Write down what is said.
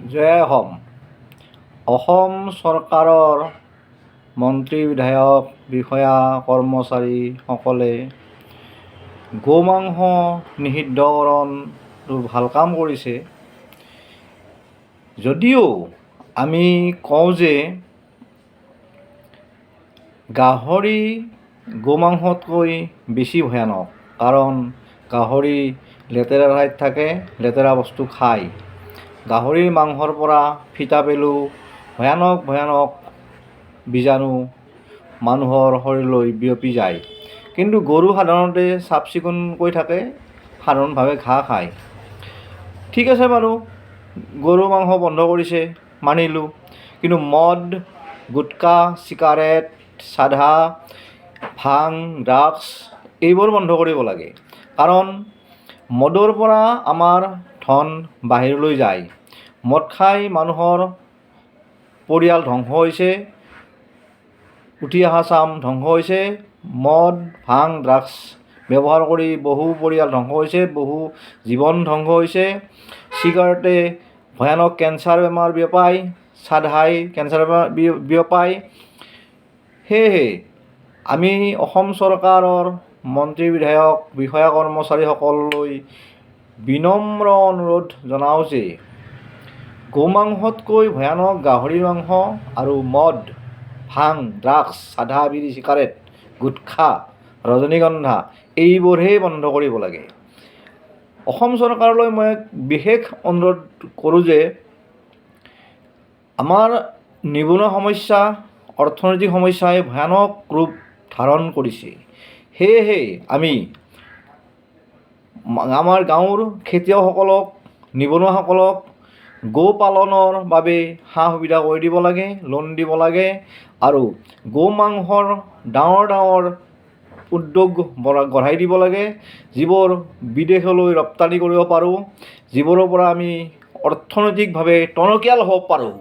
জয় অসম চৰকাৰৰ মন্ত্ৰী বিধায়ক বিষয়া কৰ্মচাৰীসকলে গোমাংস নিষিদ্ধকৰণটো ভাল কাম কৰিছে। যদিও আমি কওঁ যে গাহৰি গোমাংসতকৈ বেছি ভয়ানক, কাৰণ গাহৰি লেতেৰা ঠাইত থাকে, লেতেৰা বস্তু খায়। গাহৰিৰ মাংসৰ পৰা ফিটা পেলু ভয়ানক বীজাণু মানুহৰ শৰীৰলৈ বিয়পি যায়। কিন্তু গৰু সাধাৰণতে চাফ চিকুণকৈ থাকে, সাধাৰণভাৱে ঘাঁহ খায়। ঠিক আছে বাৰু, গৰু মাংস বন্ধ কৰিছে, মানিলোঁ। কিন্তু মদ, গুটকা, চিগাৰেট, চাধা, ভাং, ড্ৰাগছ এইবোৰ বন্ধ কৰিব লাগে। কাৰণ মদৰ পৰা আমাৰ ধন বাহিৰলৈ যায়। মদ খাই মানুহৰ পৰিয়াল ধ্বংস হৈছে, উঠি অহা চাম ধ্বংস হৈছে। মদ, ভাং, ড্ৰাগছ ব্যৱহাৰ কৰি বহু পৰিয়াল ধ্বংস হৈছে, বহু জীৱন ধ্বংস হৈছে। চিগাৰেটে ভয়ানক কেঞ্চাৰ বেমাৰ বিয়পায়, চাধাই কেঞ্চাৰ বেমাৰ বিয়পায়। সেয়েহে আমি অসম চৰকাৰৰ মন্ত্ৰী বিধায়ক বিষয়া কৰ্মচাৰীসকললৈ বিনম্ৰ অনুৰোধ জনাওঁ যে গোমাংসতকৈ ভয়ানক গাহৰি মাংস আৰু মদ, ভাং, ড্ৰাগছ, চাধা, বিড়ি, চিগাৰেট, গুটখা, ৰজনীগন্ধা এইবোৰহে বন্ধ কৰিব লাগে। অসম চৰকাৰলৈ মই এক বিশেষ অনুৰোধ কৰোঁ যে আমাৰ নিবনুৱা সমস্যা, অৰ্থনৈতিক সমস্যাই ভয়ানক ৰূপ ধাৰণ কৰিছে। সেয়েহে আমি আমাৰ গাঁৱৰ খেতিয়কসকলক, নিবনুৱাসকলক গো পালনৰ বাবে সা সুবিধা কৰি দিব লাগে, লোন দিব লাগে। আৰু গো মাংসৰ ডাঙৰ উদ্যোগ গঢ়াই দিব লাগে, যিবোৰ বিদেশলৈ ৰপ্তানি কৰিব পাৰোঁ, যিবোৰৰ পৰা আমি অৰ্থনৈতিকভাৱে টনকিয়াল হ'ব পাৰোঁ।